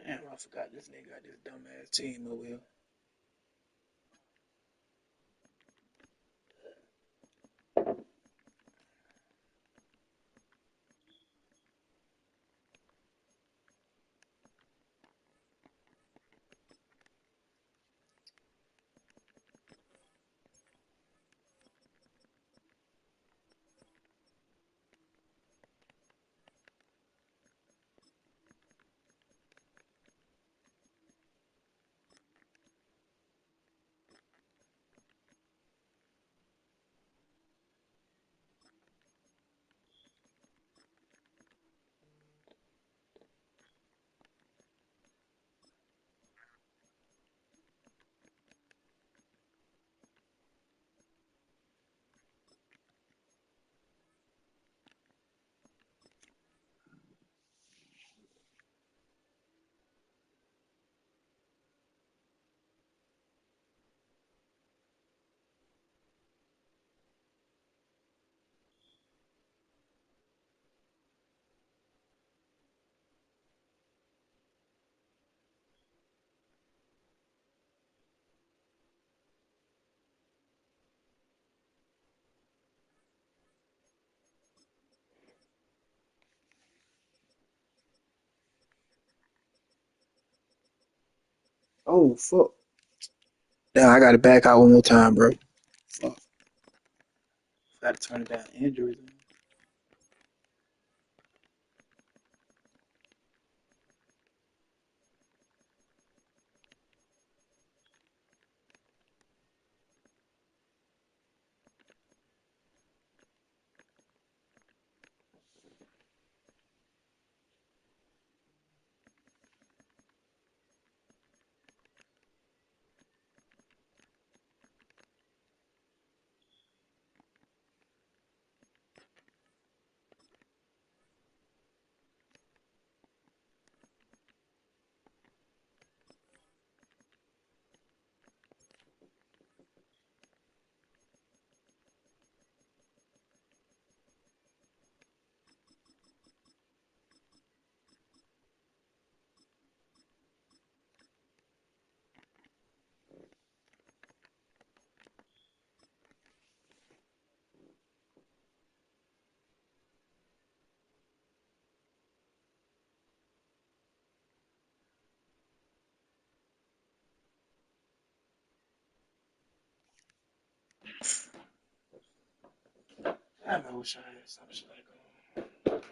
Damn, I forgot this nigga got this dumbass team over here. Oh fuck. Damn, I gotta back out one more time, bro. Fuck. Gotta turn it down. Injuries. Damn, I wish I had some shit like that.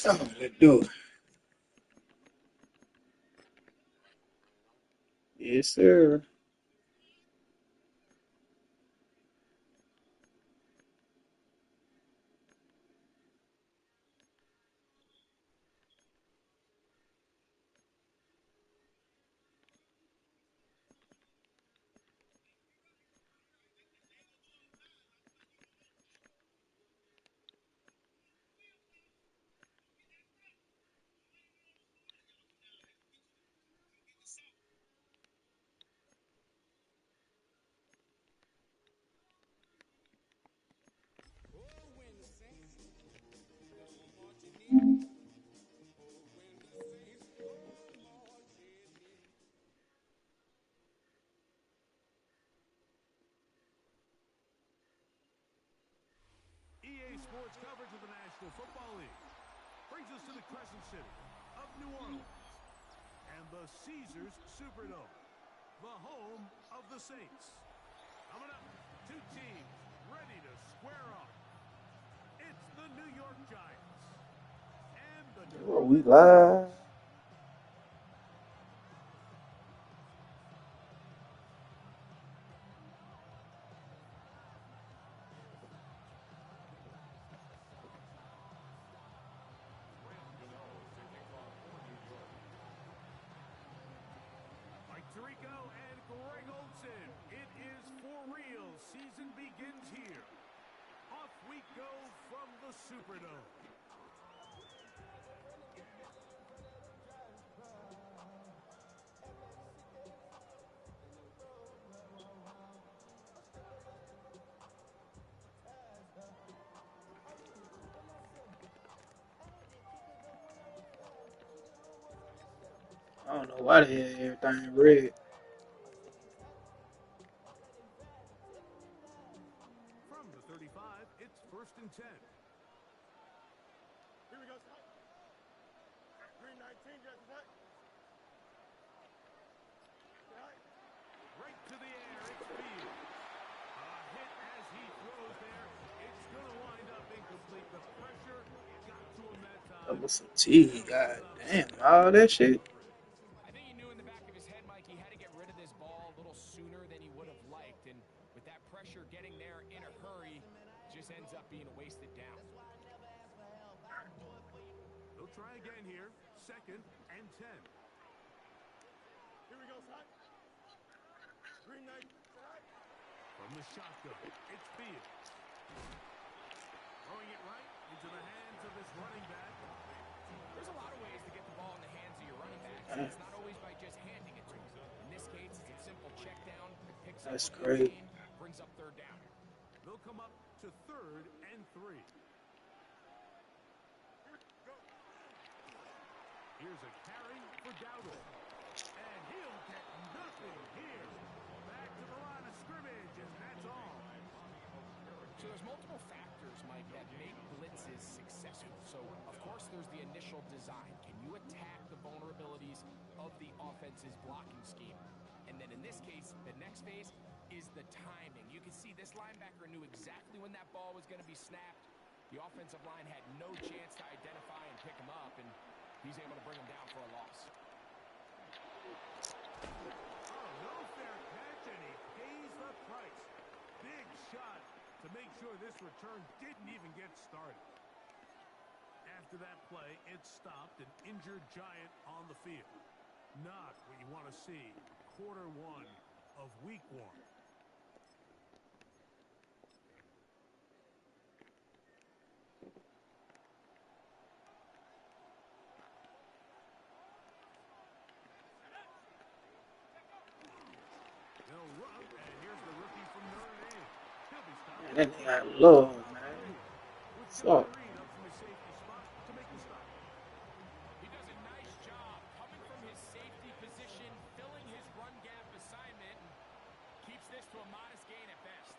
Oh, let's do it. Yes, sir. Today's sports coverage of the National Football League brings us to the Crescent City of New Orleans and the Caesars Superdome, the home of the Saints. Coming up, two teams ready to square off. It's the New York Giants and the New Oh, Orleans we live. Tirico and Greg Olsen. It is for real. Season begins here. Off we go from the Superdome. I don't know why the hell everything red. From the 35, it's 1st and 10. Here we go, Scott. Green 19, just what? Right to the air, it's Field. A hit as he throws there. It's going to wind up incomplete. The pressure got to him that time. That was some tea. God damn, all that shit. I think he knew in the back of his head, Mike, he had to get rid of this ball a little sooner than he would have liked. And with that pressure getting there in a hurry, just ends up being a wasted down. They'll try again here. 2nd and 10. Here we go, Scott. Green 19. From the shotgun, it's Field. Throwing it right into the hands of his running back. There's a lot of ways to get the ball in the hands of your running backs. And it's not always by just handing it to him. In this case, it's a simple check down. Picks up That's a good great. gain, brings up 3rd down. They'll come up to 3rd and 3. Here's a carry for Dowdle. And he'll get nothing here. Back to the line of scrimmage, and that's all. So there's multiple factors, Mike, that make blitzes successful. So, of course, there's the initial design. Can you attack the vulnerabilities of the offense's blocking scheme? And then in this case, the next phase is the timing. You can see this linebacker knew exactly when that ball was going to be snapped. The offensive line had no chance to identify and pick him up, and he's able to bring him down for a loss. Oh, no fair catch, and he pays the price. Big shot to make sure this return didn't even get started. After that play, it stopped an injured Giant on the field. Not what you want to see quarter 1 of week 1. They'll run, and here's the rookie from Notre Dame. He'll be stopped. Man, that nigga got love, man. With Fuck. John Reed up from his safety spot to make the stop. He does a nice job coming from his safety position, filling his run gap assignment, and keeps this to a modest gain at best.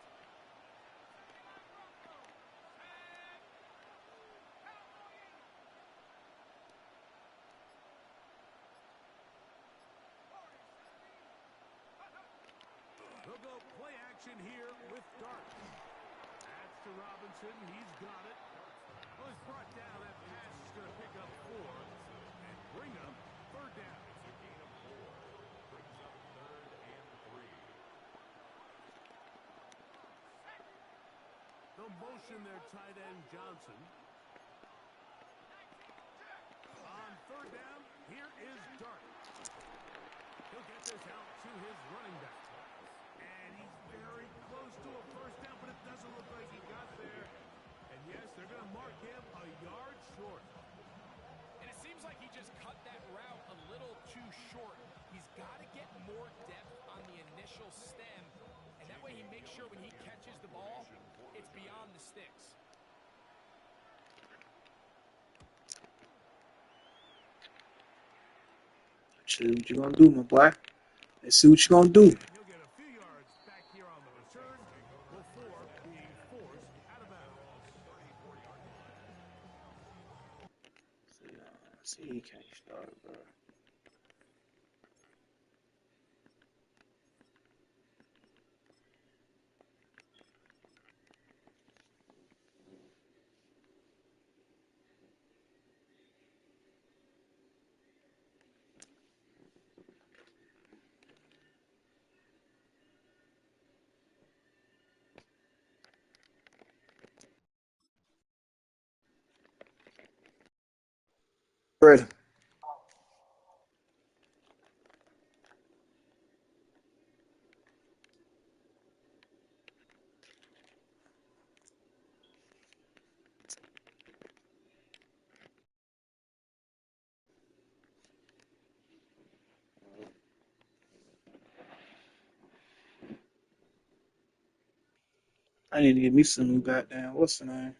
They'll go play action here with Dart. That's to Robinson. He's got it. Well, he's brought down. That pass is going to pick up 4 and bring up 3rd down. They'll motion their tight end Johnson. On 3rd down, here is Dart. He'll get this out to his running back. And he's very close to a 1st down, but it doesn't look like he got there. And yes, they're going to mark him a yard short. And it seems like he just cut that route a little too short. He's got to get more depth on the initial stem, and that way he makes sure when he catches the ball, it's beyond the sticks. See what you gonna do, my boy. Let's see what you gonna do. He'll get a few yards back here on the return before being forced out of bounds. See, he can't start, bro. Ready. I need to get me some new goddamn. What's the name?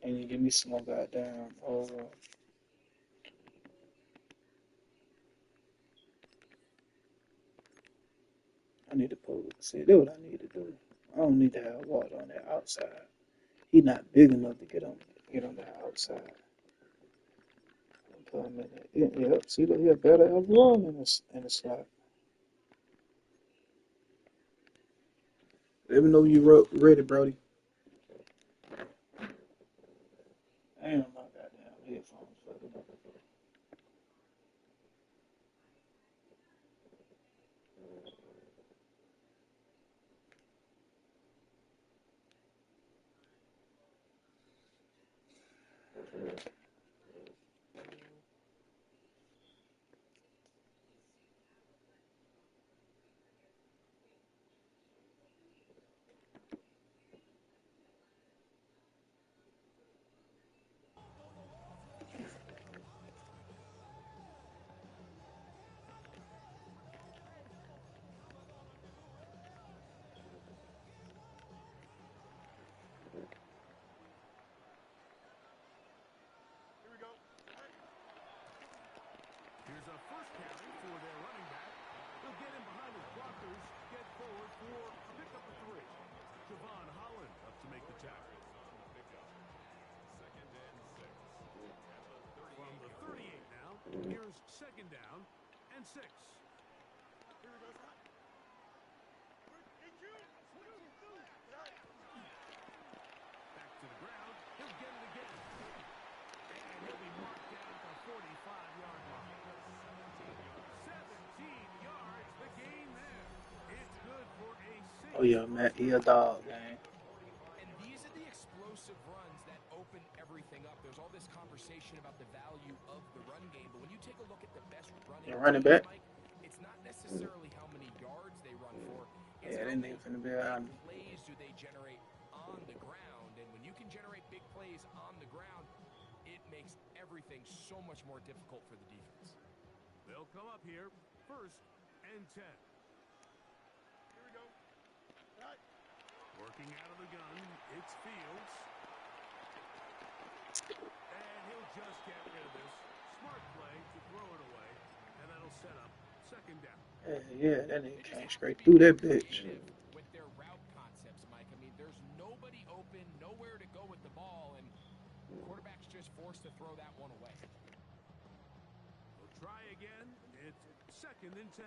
I need to get me some more goddamn. I need to put. See, that's what I need to do. I don't need to have water on that outside. He not big enough to get on the outside. Put him in there. Yep. See, look, he better have room in the slot. Let me know you ready, Brody. Damn, my goddamn headphones fucking up. Here we go. Here's a first carry for their running back. He'll get in behind his blockers, get forward for a pickup of 3. Javon Holland up to make the tackle. Second and 6. From the 38 now, here's second down and 6. Here we go, Scott. Back to the ground. He'll get it again. And he'll be marked down at the 45-yard line. 17 yards, the gain there. It's good for a safe. Oh yeah, Matt, he a dog, man. And these are the explosive runs that open everything up. There's all this conversation about the value of the run game, but when you take a look at the best Running back. Mike, it's not necessarily how many yards they run for. It's Yeah, how that many nigga finna be around me. plays do they generate on the ground. And when you can generate big plays on the ground, it makes everything so much more difficult for the defense. They'll come up here, first and 10. Here we go. Right. Working out of the gun, it's Fields. And he'll just get rid of this. Smart play to throw it away, and that'll set up second down. Yeah, that nigga came straight through that bitch. With their route concepts, Mike, I mean, there's nobody open, nowhere to go with the ball, and the quarterback's just forced to throw that one away. We'll try again. It's second and 10.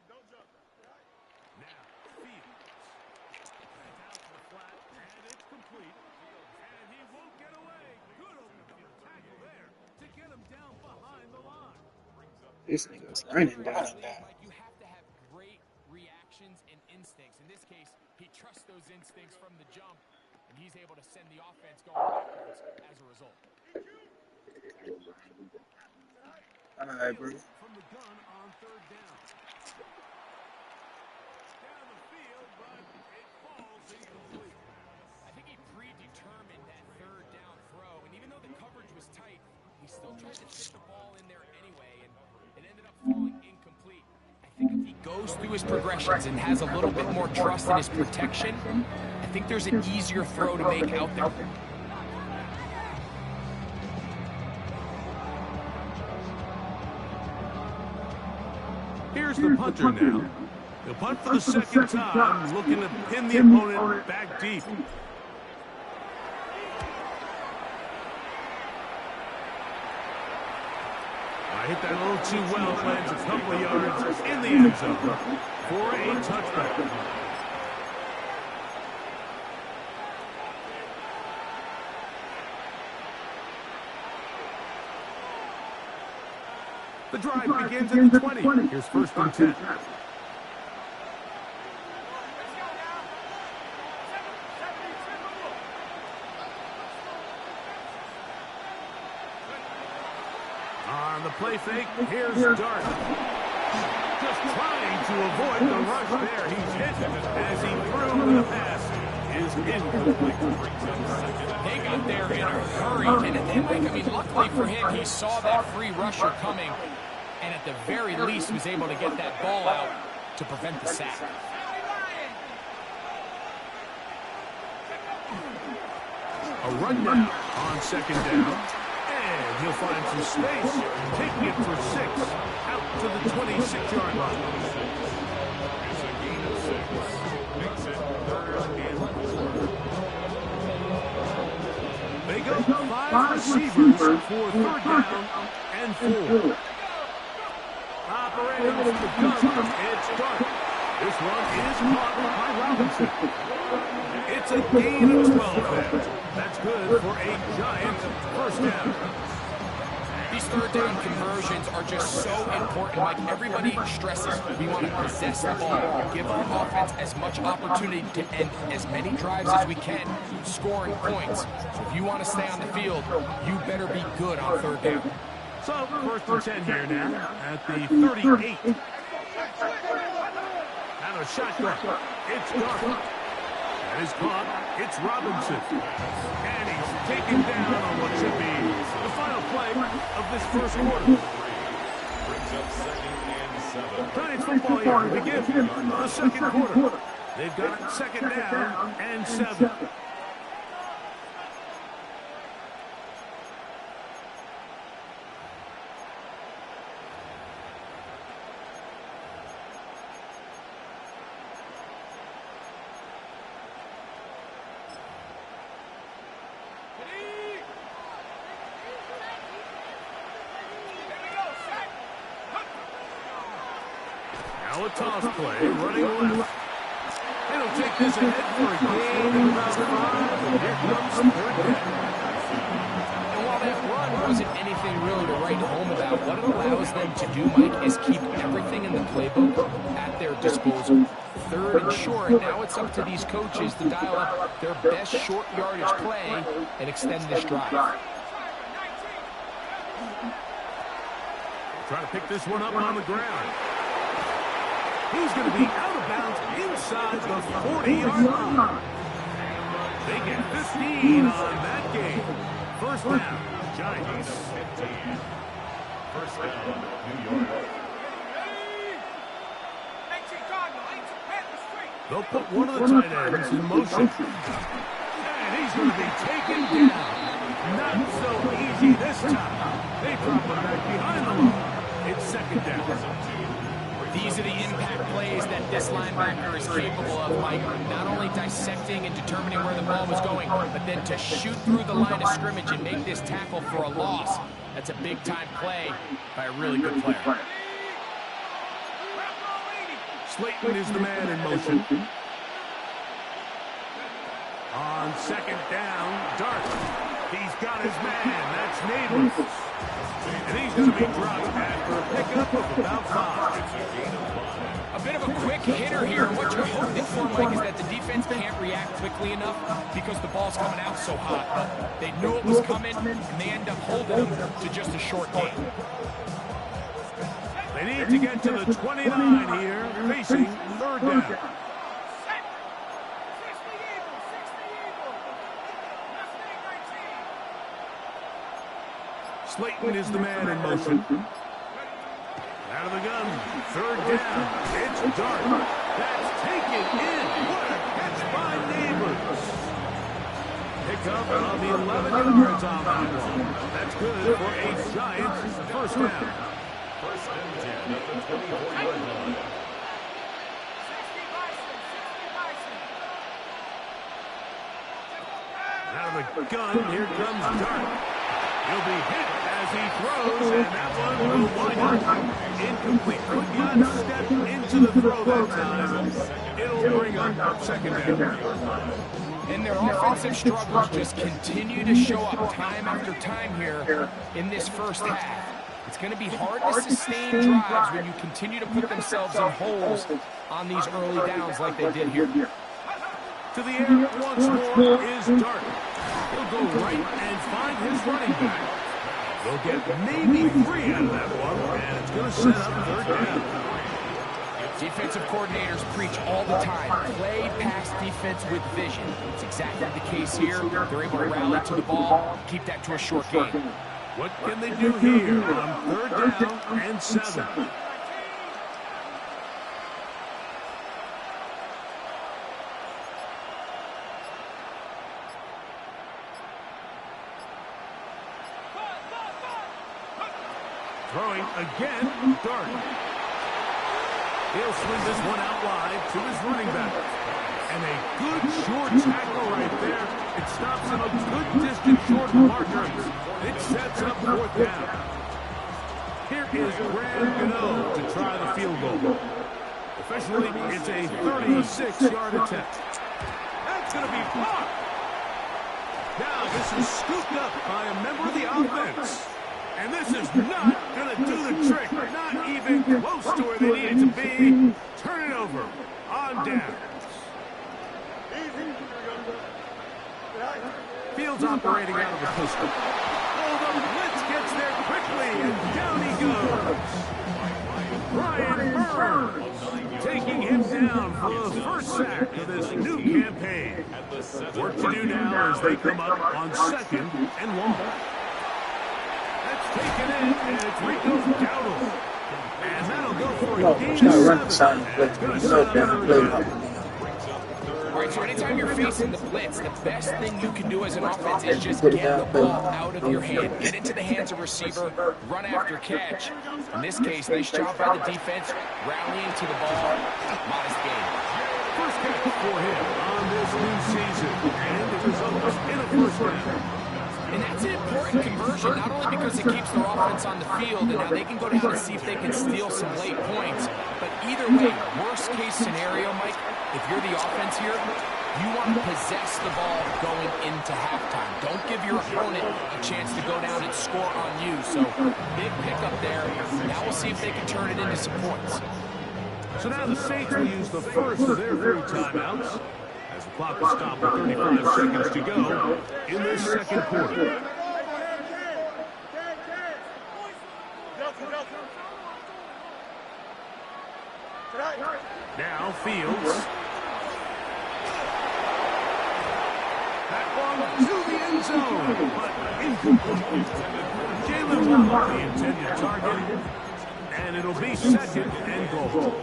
Don't jump. Right. Now, Fields. It's out to the flat, and it's complete. And he won't get away. Good open field tackle there to get him down behind the line. This nigga's running down. Mike, you have to have great reactions and instincts. In this case, he trusts those instincts from the jump, and he's able to send the offense going backwards as a result. All right, bro. From the gun on third down. Down the field, but it falls incomplete. I think he predetermined that third down throw, and even though the coverage was tight, he still tried to fit the ball in there anyway, and it ended up falling incomplete. I think if he goes through his progressions and has a little bit more trust in his protection, I think there's an easier throw to make out there. Here's Here's the punter now. He'll punt for the second time, looking to pin the opponent back deep. I hit that a little too well. Lands a couple of yards in the end zone for a touchback. The drive begins at the 20. Here's first and 10. On the play fake, here's Dart. Just trying to avoid the rush there. He's hit as he threw the pass. Is incomplete. They got there in a hurry. And Mike, I mean, luckily for him, he saw that free rusher coming, and at the very least was able to get that ball out to prevent the sack. A run down on second down. And he'll find some space, taking it for 6, out to the 26-yard line. It's a gain of 6. Makes it 3rd and 1. They go 5 receivers for 3rd down and 4. Operating from the gun, it's Dart. This run is caught by Robinson. It's a gain of 12 there. That's good for a Giant first down. These 3rd down conversions are just so important. Like everybody stresses, we want to possess the ball, give our offense as much opportunity to end as many drives as we can, scoring points. So if you want to stay on the field, you better be good on 3rd down. So first and 10 here now at the 38. And a shotgun. It's Dart. That is caught. It's Robinson. And he's taken down on what should be the final play of this first quarter. Brings up 2nd and 7. Giants football here to begin the second quarter. They've got it 2nd down and 7. Now a toss play, running left. It'll take this ahead for a gain of about 5, and here comes 3rd down. And while that run wasn't anything really to write home about, what it allows them to do, Mike, is keep everything in the playbook at their disposal. 3rd and short, now it's up to these coaches to dial up their best short yardage play and extend this drive. Trying to pick this one up on the ground. He's going to be out of bounds inside the 40-yard line. They get 15 on that game. First down, Giants. 15. First down, New York. They'll put one of the tight ends in motion. And he's going to be taken down. Not so easy this time. They drop him back behind the line. It's 2nd down. These are the impact plays that this linebacker is capable of, Mike. Not only dissecting and determining where the ball was going, but then to shoot through the line of scrimmage and make this tackle for a loss. That's a big-time play by a really good player. Slayton is the man in motion. On 2nd down, Dart. He's got his man. That's Neighbors. And he's going to be dropped after a pickup of about 5. A bit of a quick hitter here. What you're hoping for, Mike, is that the defense can't react quickly enough because the ball's coming out so hot. But they knew it was coming, and they end up holding them to just a short gain. They need to get to the 29 here, facing 3rd down. Slayton is the man in motion. Out of the gun, 3rd down. It's Dart. That's taken in. What a catch by Neighbors. Pick up on the 11 yards on that one. That's good for a Giants first down. First and 10 at the 24-yard line. the gun. Here comes Dart. He'll be hit as he throws, and that one will wind up incomplete. Could not step into the throw that time. It'll bring up second down. And their offensive struggles just continue to show up time after time here in this first half. It's going to be hard to sustain drives when you continue to put themselves in holes on these early downs like they did here. To the air once more is Dart. He'll go right and find his running back. They'll get maybe 3 out of that one, and it's going to set up third down. Defensive coordinators preach all the time, play pass defense with vision. It's exactly the case here. They're able to rally to the ball, keep that to a short game. What can they do here on third down and 7? Throwing again, Dart. He'll swing this one out wide to his running back. And a good short tackle right there. It stops him a good distance short of the markers. It sets up fourth down. Here is Graham Gano to try the field goal. Officially, it's a 36-yard attempt. That's going to be blocked. Now this is scooped up by a member of the offense. And this is not going to do the trick. Not even close to where they need it to be. Turn it over on downs. Fields operating out of the pistol. Oh, the blitz gets there quickly, and down he goes. Brian Burns taking him down for the first sack of this new campaign. Work to do now as they come up on 2nd and 1. Taken in, and it's Rico's Dowdle. And that'll go for No, it's not running sign. All right, so anytime you're facing the blitz, the best thing you can do as an offense is just get the ball out of your hand. Get into the hands of receiver, run after catch. In this case, nice job by the defense, rallying to the ball. Modest gain. First catch for him on this new season, and it results in a first down. And that's an important conversion, not only because it keeps their offense on the field, and now they can go down and see if they can steal some late points. But either way, worst case scenario, Mike, if you're the offense here, you want to possess the ball going into halftime. Don't give your opponent a chance to go down and score on you. So big pickup there. Now we'll see if they can turn it into some points. So now the Saints will use the first of their 3 timeouts. As the clock will stop with 35 seconds to go in this second quarter. Now Fields. That one to the end zone, but incomplete. Jalen Waddle, the intended target, and it'll be 2nd and goal.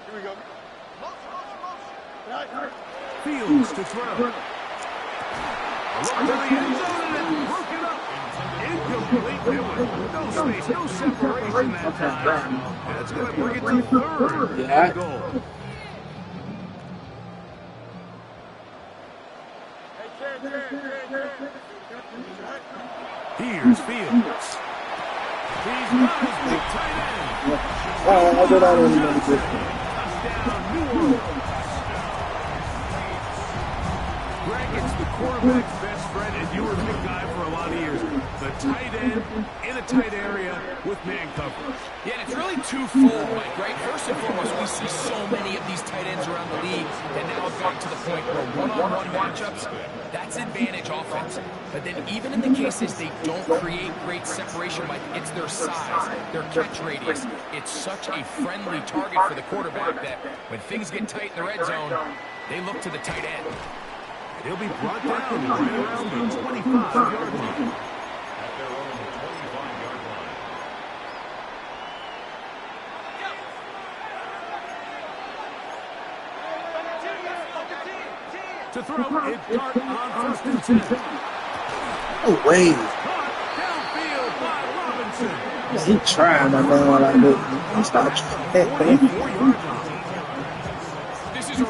Here we go. Fields to throw. Look to the end zone, and it's broken up. Incomplete. There was no space, no separation that time. That's going to bring it to 3rd and goal. Here's Fields. He's got his big tight end. I don't know. Touchdown, New Orleans. Greg, it's the quarterback's best friend, and you were the big guy for a lot of years. The tight end in a tight area with man coverage. Yeah, and it's really twofold, Mike, right? First and foremost, we see so many of these tight ends around the league that now have gotten to the point where one-on-one matchups, that's advantage offense. But then even in the cases they don't create great separation, Mike, it's their size, their catch radius. It's such a friendly target for the quarterback that when things get tight in the red zone, they look to the tight end. And he'll be brought down right around the 25-yard line. To throw, it's Dart on 1st and 10. Oh, wait. Downfield by Robinson. He trying, my man, while I do. Stop trying. This is a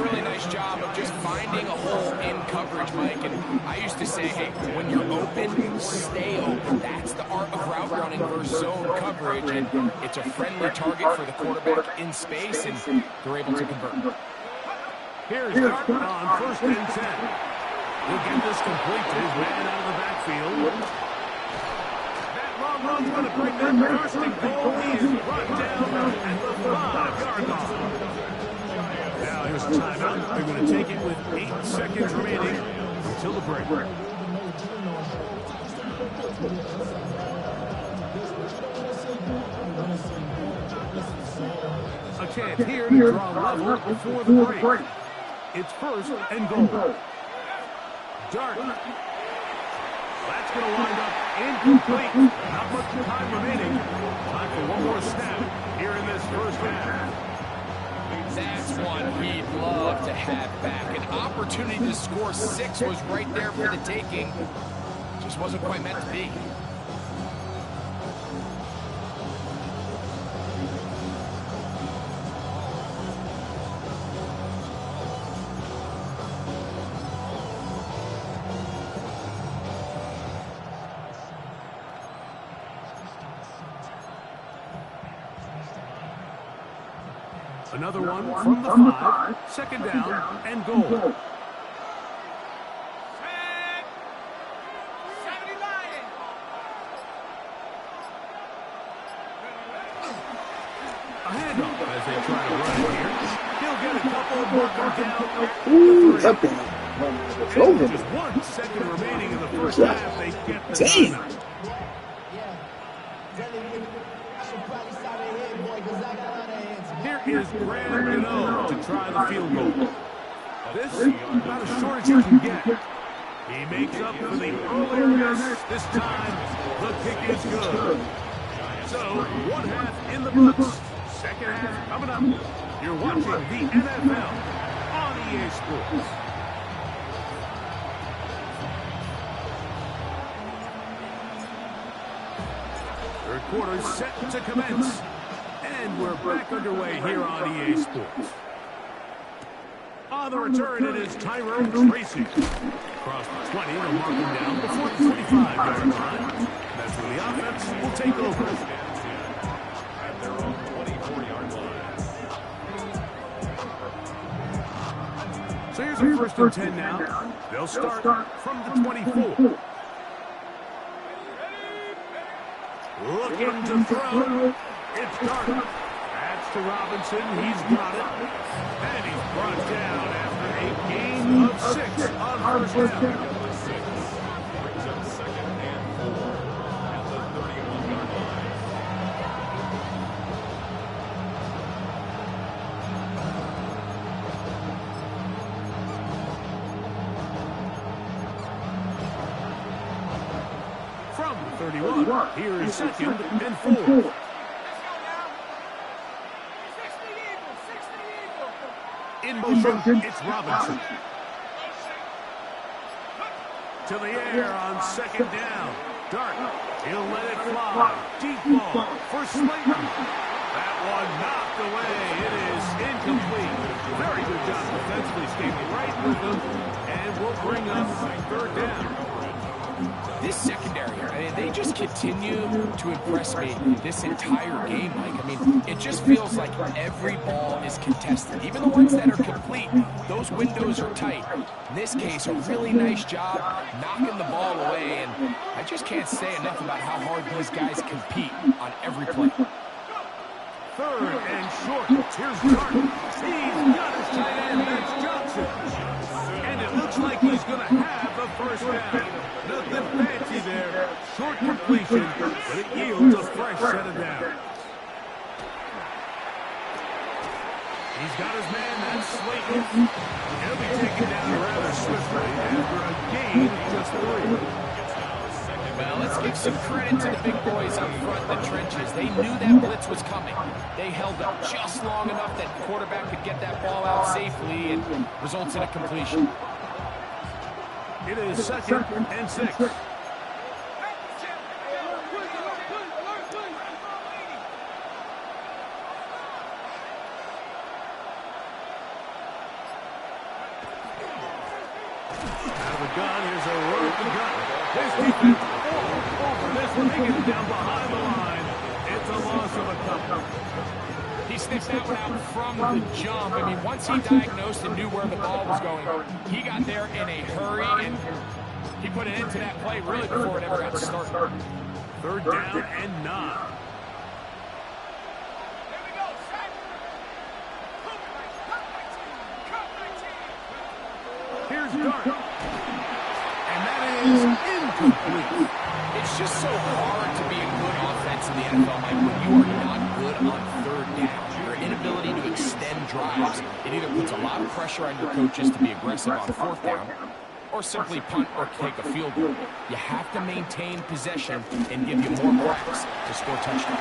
say, hey, when you're open, stay open. That's the art of route running versus zone coverage, and it's a friendly target for the quarterback in space, and they're able to convert. Here's Dart on 1st and 10. He'll get this complete to his man out of the backfield. That long run's going to bring them 1st and goal. He is brought down at the 5-yard line. Now here's a timeout. They're going to take it with 8 seconds remaining until the break. A chance here to draw level before the break. It's 1st and goal. Dart. That's going to wind up incomplete. Not much time remaining. Time for one more snap here in this 1st half. That's one he'd love to have back. An opportunity to score 6 was right there for the taking. Just wasn't quite meant to be. Another one from the 5. 2nd down and goal. A handoff as they try to run it here. He'll get a couple, marker down. And just 1 second remaining in the 1st half. They get the timeout. Here is Graham to try the field goal. This about as short as you can get. He makes up for the earlier miss. This time, the kick is good. So, 1 half in the books. 2nd half coming up. You're watching the NFL on EA Sports. Third quarter set to commence. And we're back underway here on EA Sports. On the return, it is Tyrone Tracy. Across the 20, they'll mark him down before the 45-yard line. That's where the offense will take over. At their own 24-yard line. So here's a 1st and 10 now. They'll start from the 24. Looking to throw. It's Dart. That's to Robinson. He's got it. And he's brought down after a gain of 6 on 1st down. Brings up 2nd and 4 at the 31-yard line. From 31, here is 2nd and 4. In motion, it's Robinson. To the air on 2nd down. Dart, he'll let it fly. Deep ball for Slayton. That one knocked away. It is incomplete. Very good job defensively, staying right with them. And we'll bring up 3rd down. This secondary, they just continue to impress me this entire game, Mike. I mean, it just feels like every ball is contested. Even the ones that are complete, those windows are tight. In this case, a really nice job knocking the ball away, and I just can't say enough about how hard these guys compete on every play. 3rd and short. Here's Dart. He's got his tight end. That's Johnson. And it looks like he's going to have the 1st down. Nothing fancy there. Short completion, but it yields a fresh set of downs. He's got his man. That's Slayton. He'll be taken down rather swiftly after a gain of just 3. Well, let's give some credit to the big boys up front in the trenches. They knew that blitz was coming. They held up just long enough that the quarterback could get that ball out safely and results in a completion. It is 2nd and 6. Out of the gun, here's a run at the gun. This defense all over this one. They get it down behind the line. It's a loss of a couple. He sniffed that one out from the jump. I mean, once he diagnosed and knew where the ball was going, he got there in a hurry, and he put an end to that play really before it ever got started. 3rd down and 9. Here's Dart. And that is incomplete. It's just so hard to be a good offense in the NFL, Mike, when you are not good on 3rd down. Your inability to extend drives, it either puts a lot of pressure on your coaches to be aggressive on 4th down, or simply punt or kick a field goal. You have to maintain possession and give you more reps to score touchdowns.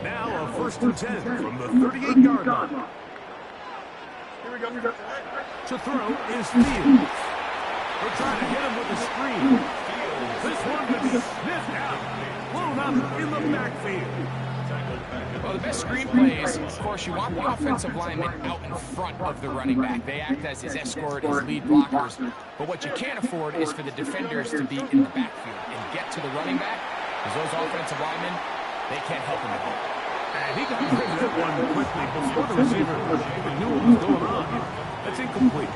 Now a 1st and 10 from the 38-yard line. Here we go. To throw is Fields. They're trying to hit him with a screen. This one could be sniffed out. Blown up in the backfield. Well, the best screen plays, of course, you want the offensive lineman out in front of the running back. They act as his escort, his lead blockers. But what you can't afford is for the defenders to be in the backfield and get to the running back, because those offensive linemen, they can't help him at all. And he got rid of that one quickly before the receiver even knew what was going on. That's incomplete.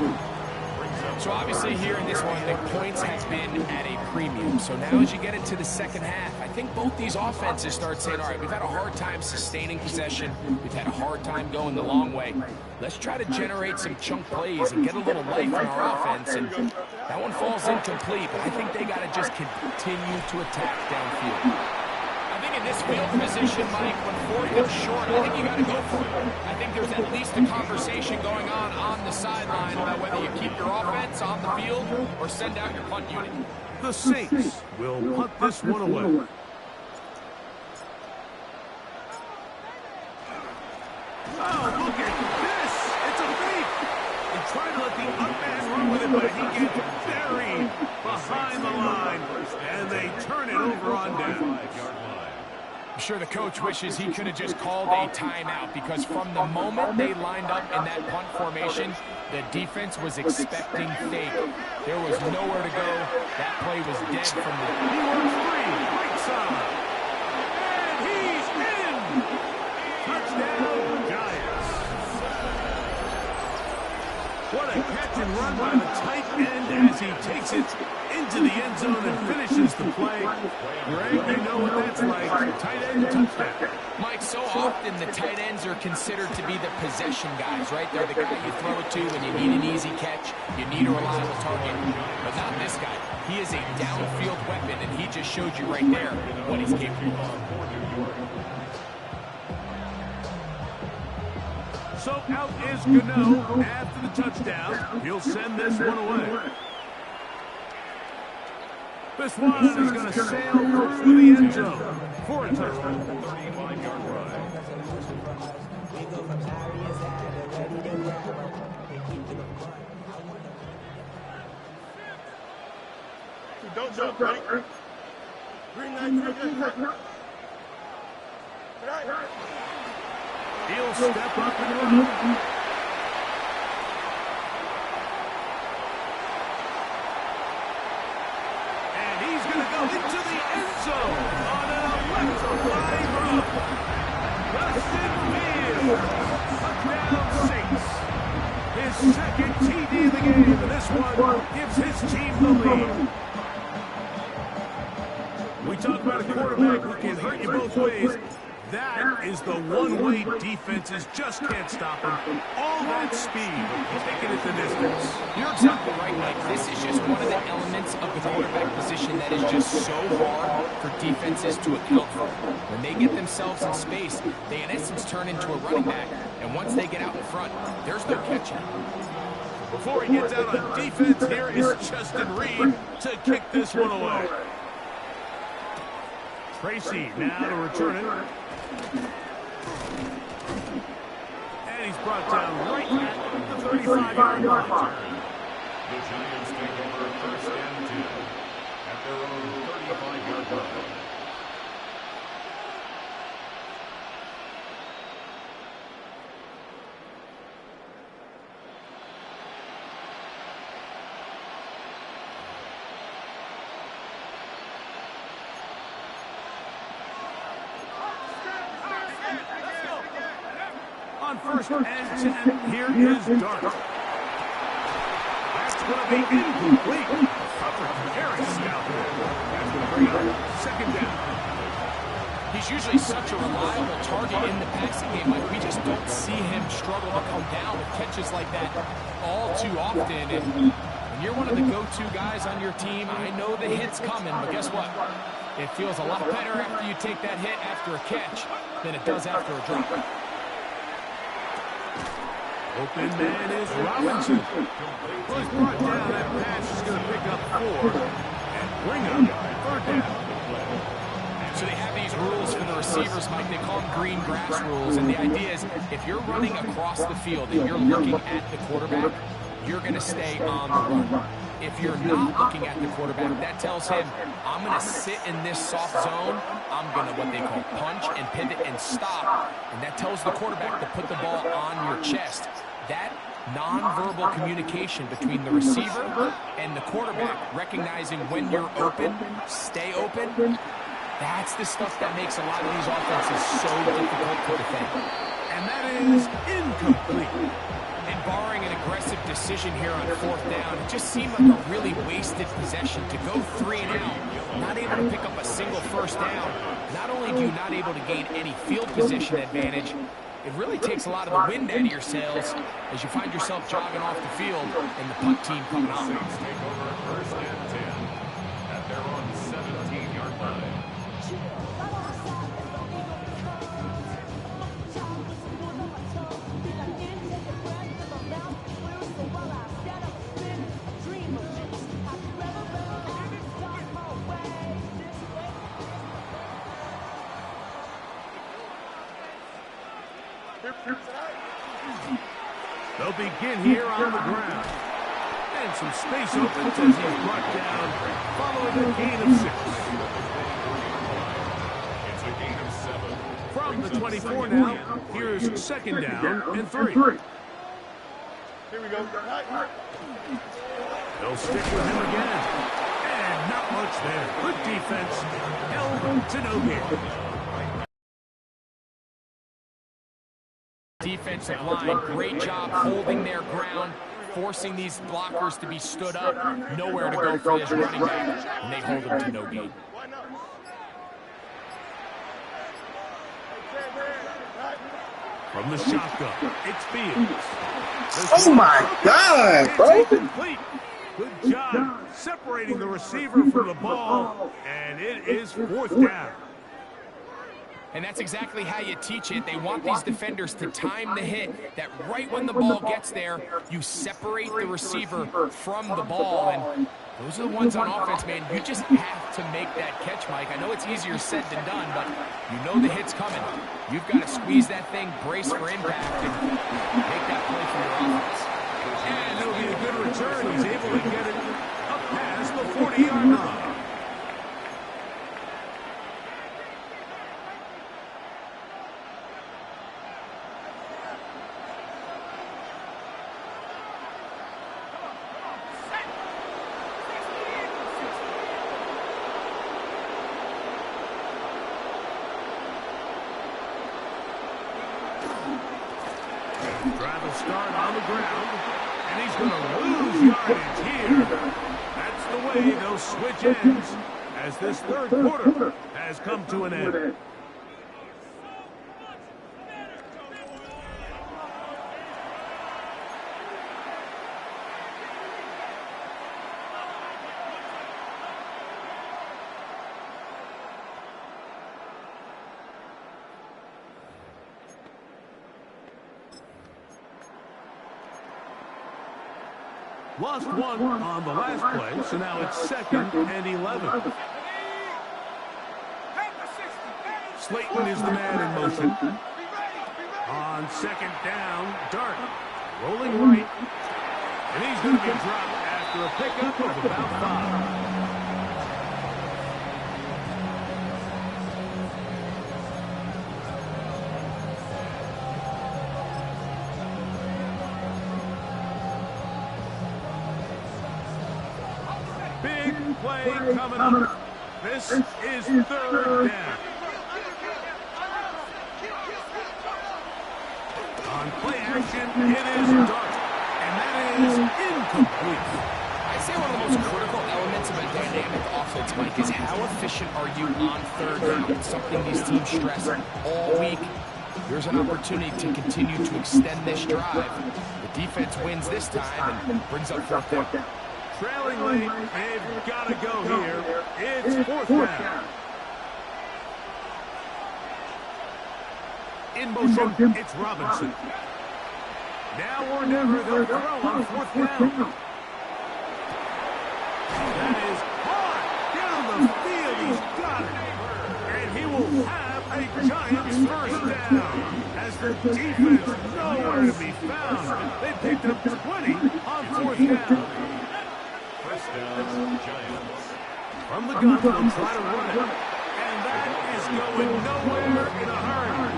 So obviously here in this one, the points have been at a premium. So now as you get into the second half, I think both these offenses start saying, all right, we've had a hard time sustaining possession. We've had a hard time going the long way. Let's try to generate some chunk plays and get a little life in our offense. And that one falls incomplete, but I think they got to just continue to attack downfield. I think in this field position, Mike, when 4th comes short, I think you got to go for it. I think there's at least a conversation going on the sideline about whether you keep your offense on the field or send out your punt unit. The Saints will punt this one away. Oh, look at this! It's a fake! They try to let the up man run with it, but he gets buried behind the line, and they turn it over on down. I'm sure the coach wishes he could have just called a timeout, because from the moment they lined up in that punt formation, the defense was expecting fake. There was nowhere to go. That play was dead from the... He works free, right side. And he's in! Touchdown, Giants. What a catch and run by the tight end as he takes it into the end zone and finishes the play. Greg, you know what that's like. Tight end touchdown. Mike, so often the tight ends are considered to be the possession guys, right? They're the guy you throw it to when you need an easy catch, you need a reliable target, but not this guy. He is a downfield weapon, and he just showed you right there what he's capable of. So out is Gano after the touchdown. He'll send this one away. This one is going to sail through the end zone for a touchdown. 35-yard run. Don't jump, ready? Green light, He'll step up and run. Into the end zone on an electrifying run. Justin Fields, touchdown Saints. His second TD of the game, and this one gives his team the lead. We talk about a quarterback who can hurt you both ways. That is the one-way defenses just can't stop him. All that speed, taking it the distance. You're exactly right, Mike. This is just one of the elements of the quarterback position that is just so hard for defenses to account for. When they get themselves in space, they in essence turn into a running back. And once they get out in front, there's no catching. Before he gets out on defense, here is Justin Reed to kick this one away. Tracy now to return it. And he's brought down right at the 35-yard line. The Giants take over first and 10 at their own 35-yard line. On first and 10, here is Dart. That's going to be incomplete. Covered very stoutly. That's going to bring up second down. He's usually such a reliable target in the passing game. Like, we just don't see him struggle to come down with catches like that all too often. And when you're one of the go-to guys on your team, I know the hit's coming, but guess what? It feels a lot better after you take that hit after a catch than it does after a drop. Open man is Robinson. Was brought down. That pass is going to pick up 4 and bring up third down. So they have these rules for the receivers, Mike. They call them green grass rules. And the idea is if you're running across the field and you're looking at the quarterback, you're going to stay on the run. If you're not looking at the quarterback, that tells him, I'm going to sit in this soft zone. I'm going to what they call punch and pivot and stop. And that tells the quarterback to put the ball on your chest. That nonverbal communication between the receiver and the quarterback, recognizing when you're open, stay open, that's the stuff that makes a lot of these offenses so difficult to defend. And that is incomplete. And barring an aggressive decision here on fourth down, it just seemed like a really wasted possession to go 3 and out, not able to pick up a single first down. Not only do you not able to gain any field position advantage, it really takes a lot of the wind out of your sails as you find yourself jogging off the field and the punt team coming on. Saints take over first and 10 at their own 17-yard line. They'll begin here on the ground. And some space opens as he's brought down, following a gain of 6. It's a gain of 7. From the 24 now, here's second down and 3. Here we go. They'll stick with him again. And not much there. Good defense. Held to no gain. Defensive line, great job holding their ground, forcing these blockers to be stood up. Nowhere to go for this running back, and they hold them to no gain. From the shotgun, it's Fields. Oh my God, bro! It's incomplete. Good job separating the receiver from the ball, and it is fourth down. And that's exactly how you teach it. They want these defenders to time the hit, that right when the ball gets there, you separate the receiver from the ball. And those are the ones on offense, man. You just have to make that catch, Mike. I know it's easier said than done, but you know the hit's coming. You've got to squeeze that thing, brace for impact, and make that play for your offense. And it'll be a good return. He's able to get it up past the 40-yard line. Drive a start on the ground, and he's going to lose yardage here. That's the way they'll switch ends as this third quarter has come to an end. Lost one on the last play, so now it's 2nd and 11. Slayton is the man in motion. On second down, Dart rolling right. And he's going to be dropped after a pickup of about 5. Big play coming up. This is third down. On play action, it is Dart. And that is incomplete. I'd say one of the most critical elements of a dynamic offense, Mike, is how efficient are you on third down? It's something these teams stress all week. Here's an opportunity to continue to extend this drive. The defense wins this time and brings up fourth down. Trailing late, they've got to go here. It's fourth down. In motion, it's Robinson. Now or never, they'll throw on fourth down. That is hard down the field. He's got it. And he will have a Giants first down. As the defense nowhere to be found. They picked up 20 on fourth down. First down, Giants. From the gun, they'll try to run it. And that is going nowhere in a hurry.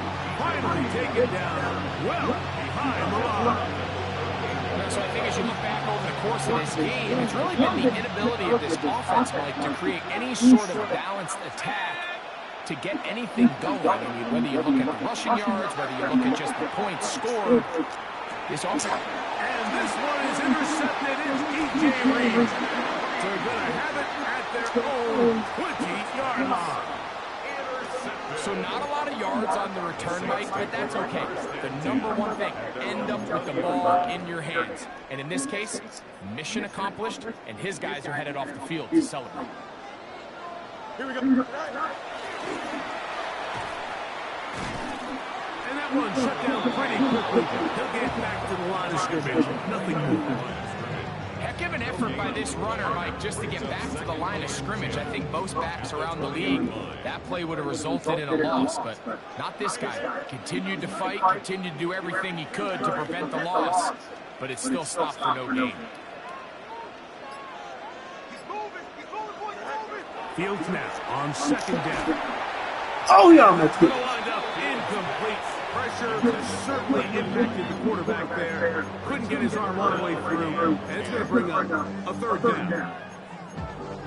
Finally taken down, well behind the line. So I think as you look back over the course of this game, it's really been the inability of this offense, Mike, to create any sort of balanced attack to get anything going. I mean, whether you look at the rushing yards, whether you look at just the points scored, this offense. And this one is intercepted. It's E.J. Reed. So they're going to have it at their own 20-yard line. So not a lot of yards on the return, Mike, but that's okay. The number one thing, end up with the ball in your hands. And in this case, mission accomplished, and his guys are headed off the field to celebrate. Here we go. And that one shut down pretty quickly. He'll get back to the line of scrimmage. Nothing more. Heck of an effort by this runner, Mike, just to get back to the line of scrimmage. I think most backs around the league, that play would have resulted in a loss, but not this guy. Continued to fight, continued to do everything he could to prevent the loss, but it still stopped for no gain. Fields now on second down. Oh, yeah, that's good. Lined up incomplete. Pressure certainly impacted the quarterback there. Couldn't get his arm all the way through, and it's going to bring up a third down.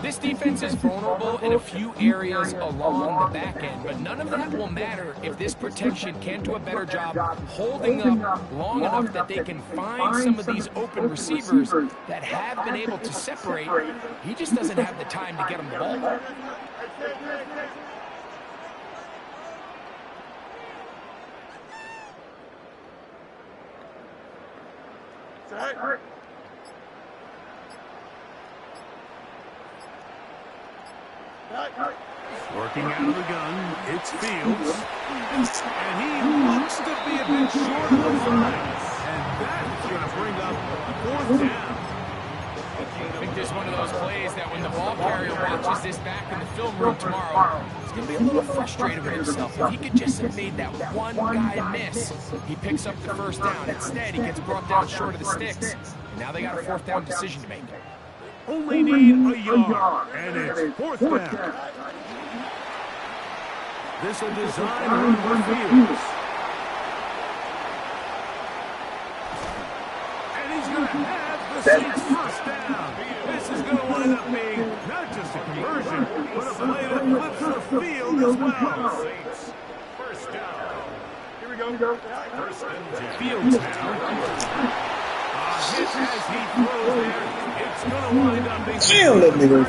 This defense is vulnerable in a few areas along the back end, but none of that will matter if this protection can't do a better job holding up long enough that they can find some of these open receivers that have been able to separate. He just doesn't have the time to get them the ball. Working out of the gun, it's Fields. And he looks to be a bit short of the line. And that's going to bring up fourth down. I think this is one of those plays that when the ball carrier watches this back in the film room tomorrow, he's going to be a little frustrated with himself. If he could just have made that one guy miss, he picks up the first down. Instead, he gets brought down short of the sticks. And now they got a fourth down decision to make. Only need a yard, and it's fourth down. This a design run for Fields. And he's going to have the Saints first down. This is going to wind up being not just a conversion, but a play that flips the field as well. Saints, first down. Here we go. First and 10. Fields now. Hit as he throws there. It's going to wind up being Damn, that nigga.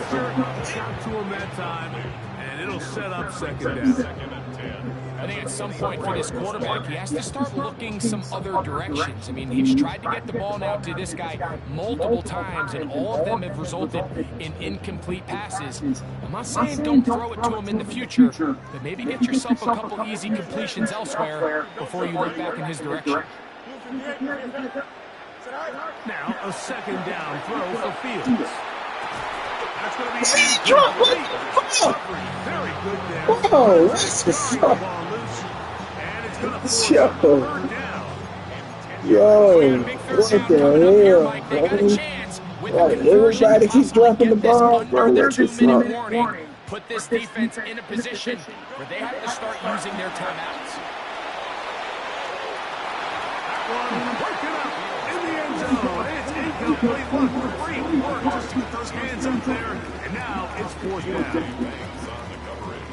got to him that time, and it'll set up second down. Second and 10. I think at some point for this quarterback, he has to start looking some other directions. I mean, he's tried to get the ball now to this guy multiple times, and all of them have resulted in incomplete passes. I'm not saying don't throw it to him in the future, but maybe get yourself a couple easy completions elsewhere before you look back in his direction. Now a second down throw for Fields. That's going to be very good there. Oh, that's what's up. Ball loose, and it's It's going to force a third down. Yo, Big third what down the coming up here, hell, Mike. They got a bro? chance with a Like, conversion to everybody keep possibly dropping the get this ball, under bro. the What the 2-minute fuck? warning. Put this defense in a position where they have to start using their timeouts. Breaking up in the end zone. It's incomplete. Look, great work just to get those hands up there. And now it's fourth down.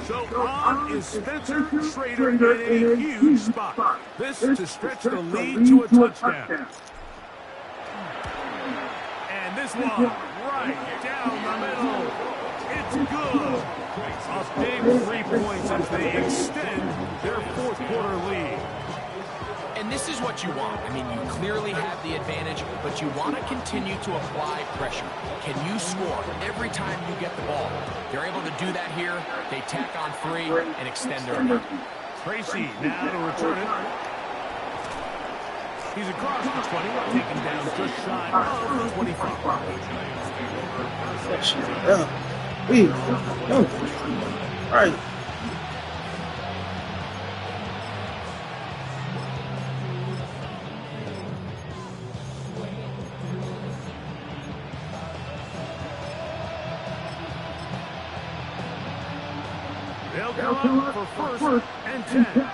So on is Spencer Schrader in a huge spot. This to stretch the lead to a touchdown. And this one right down the middle. It's good. A big 3 points as they extend their fourth quarter lead. And this is what you want. I mean, you clearly have the advantage, but you want to continue to apply pressure. Can you score every time you get the ball? They're able to do that here. They tack on 3 and extend their lead. Tracy now to return it. He's across the 20, taken down just shy of the 25. Right. They'll come up for first and 10.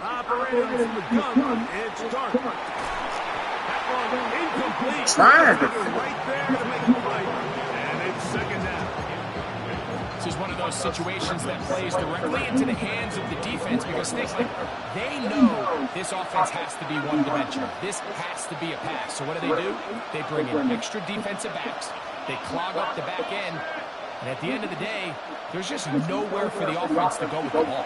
Operating from the gun, it's dark. That one incomplete. Right there to make the play. And it's second down. This is one of those situations that plays directly into the hands of the defense because they know this offense has to be one-dimensional. This has to be a pass. So what do? They bring in extra defensive backs. They clog up the back end. And at the end of the day, there's just nowhere for the offense to go with the ball.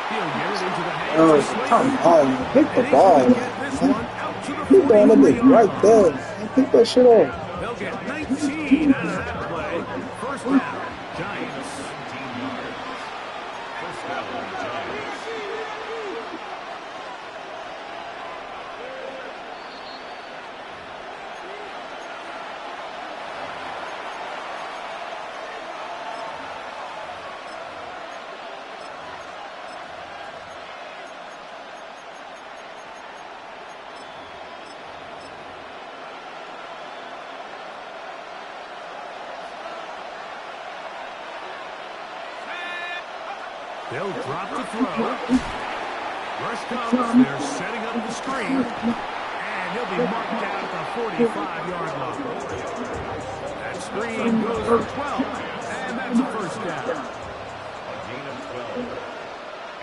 He'll get it into the hands Oh, of Slater. come on, pick the ball. Get this one out to the Keep doing it 40. right there. Pick that shit off. They'll get 19 out of that play. First down, Giants. 17 yards. First down, Giants. They'll drop to throw. Rush comes. They're setting up the screen. And he'll be marked down at the 45-yard line. That screen goes for 12. And that's a first down. A gain of 12.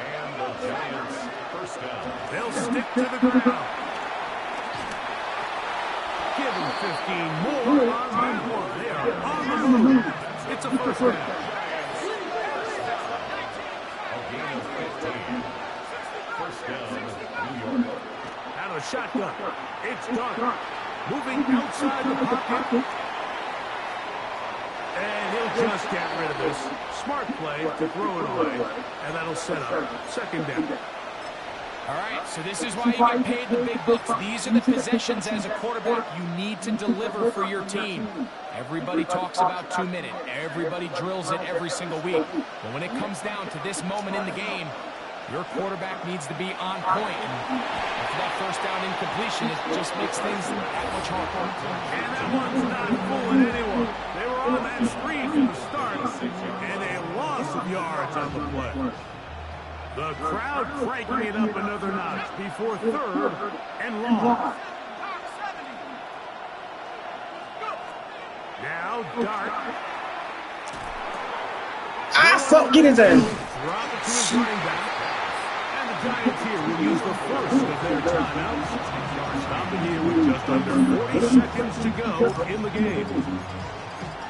And the Giants first down. They'll stick to the ground. Give him 15 more on that one. They are on the move. It's a first down. First down, New York. Out of shotgun. It's Dark. Moving outside the pocket. And he'll just get rid of this. Smart play to throw it away. And that'll set up second down. All right, so this is why you get paid the big bucks. These are the possessions as a quarterback you need to deliver for your team. Everybody talks about 2 minutes. Everybody drills it every single week. But when it comes down to this moment in the game, your quarterback needs to be on point. And after that first down incompletion, it just makes things that much harder. And that one's not fooling anyone. They were on that screen from the start. And a loss of yards on the play. The crowd cranking it up another notch before third and long. Now Dart. Fuck, get his ass. Drop it to his running back. And the Giants here will use the first of their timeouts. Stopping here with just under 40 seconds to go in the game.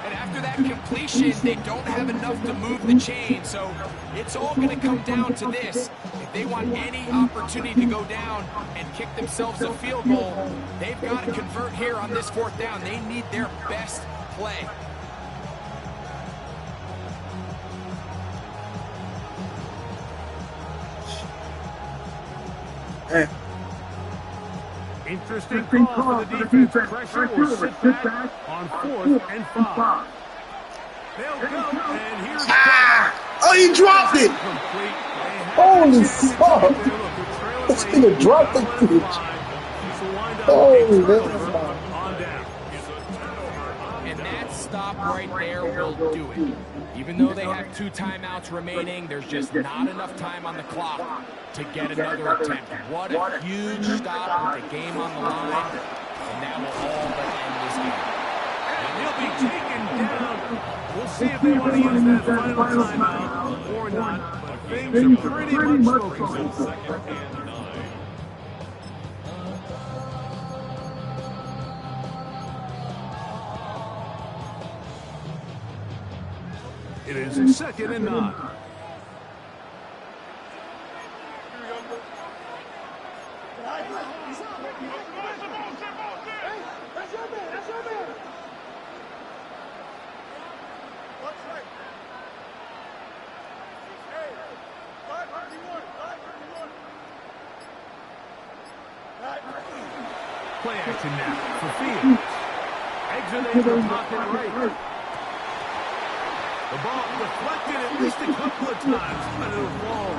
And after that completion, they don't have enough to move the chain. So it's all going to come down to this. If they want any opportunity to go down and kick themselves a field goal, they've got to convert here on this fourth down. They need their best play. Hey. Interesting call for the defense. Pressure will sit back on 4th and 5. They'll go, and here's Oh, he dropped it. Holy fuck. This nigga dropped the bitch. Oh, man. And that stop right there will do it. Even though they have 2 timeouts remaining, there's just not enough time on the clock to get another attempt. What a huge stop with the game on the line. And that will all but end this game. And he'll be taken down. We'll see if they want to use that final timeout or not. But things are pretty much smoking. Second and 9. It is a 2nd and 9. Play action now for Fields. Exiting the pocket right. The ball deflected at least a couple of times, but it'll fall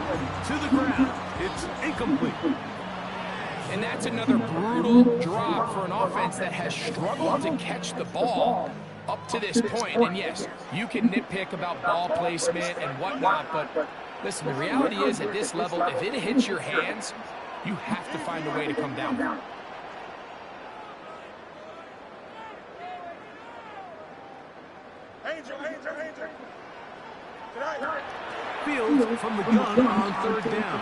to the ground. It's incomplete. And that's another brutal drop for an offense that has struggled to catch the ball up to this point. And yes, you can nitpick about ball placement and whatnot, but listen, the reality is at this level, if it hits your hands, you have to find a way to come down. Fields from the gun on 3rd down.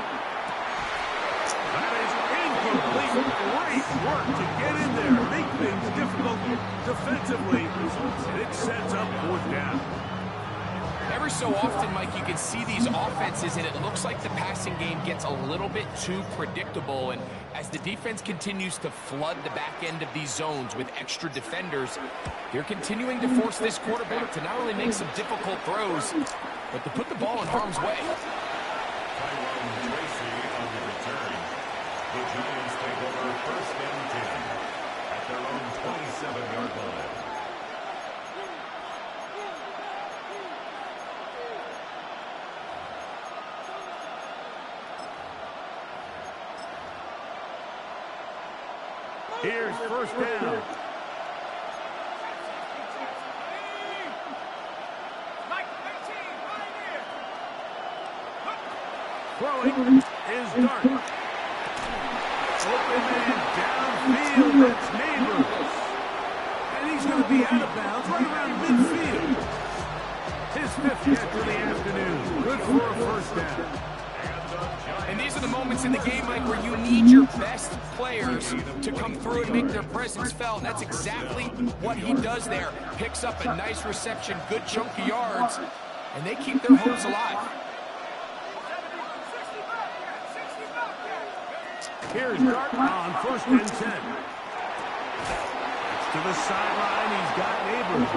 That is incomplete. Great work to get in there, make things difficult defensively, and it sets up 4th down. Every so often, Mike, you can see these offenses, and it looks like the passing game gets a little bit too predictable. And as the defense continues to flood the back end of these zones with extra defenders, they're continuing to force this quarterback to not only make some difficult throws, but to put the ball in harm's way. Tyrone Tracy on the return. The Giants take over 1st and 10 at their own 27-yard line. Here's 1st down. Throwing is Dart. Open man downfield. That's Neighbors. And he's going to be out of bounds right around midfield. His 5th catch of the afternoon. Good for a 1st down. And these are the moments in the game, Mike, where you need your best players to come through and make their presence felt. And that's exactly what he does there. Picks up a nice reception, good chunk of yards, and they keep their hopes alive. Here's Dart on 1st and 10. To the sideline, he's got Neighbors.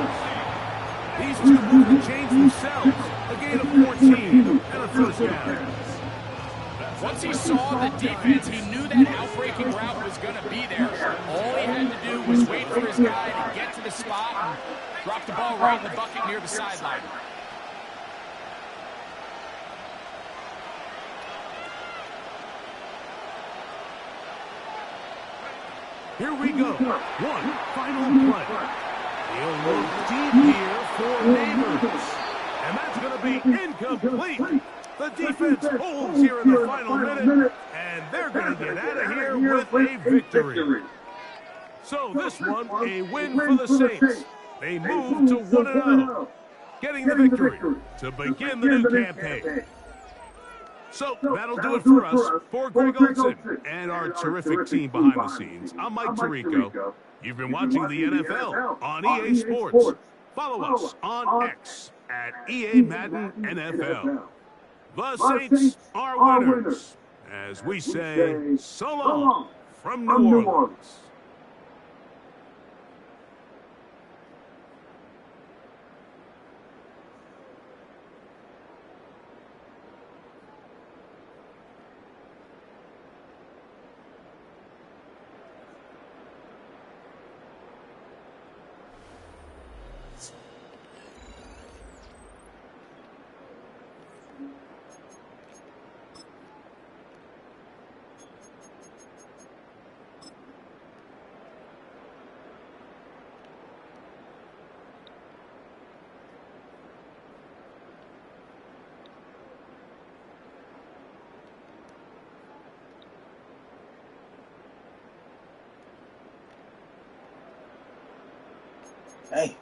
These two move the chains themselves. A gain of 14 and a 1st down. Once he saw the defense, he knew that outbreaking route was going to be there. All he had to do was wait for his guy to get to the spot and drop the ball right in the bucket near the sideline. Here we go. One final play. He'll look deep here for Neighbors. And that's going to be incomplete. The defense holds here in the final minute, and they're going to get out of here with a victory. So this one, a win for the Saints. They move to 1-0, getting the victory to begin the new campaign. So that'll do it for us. For Greg Olson and our terrific team behind the scenes, I'm Mike Tirico. You've been watching the NFL on EA Sports. Follow us on X at EA Madden NFL. The Saints are winners, as we say, so long from New Orleans. Hey.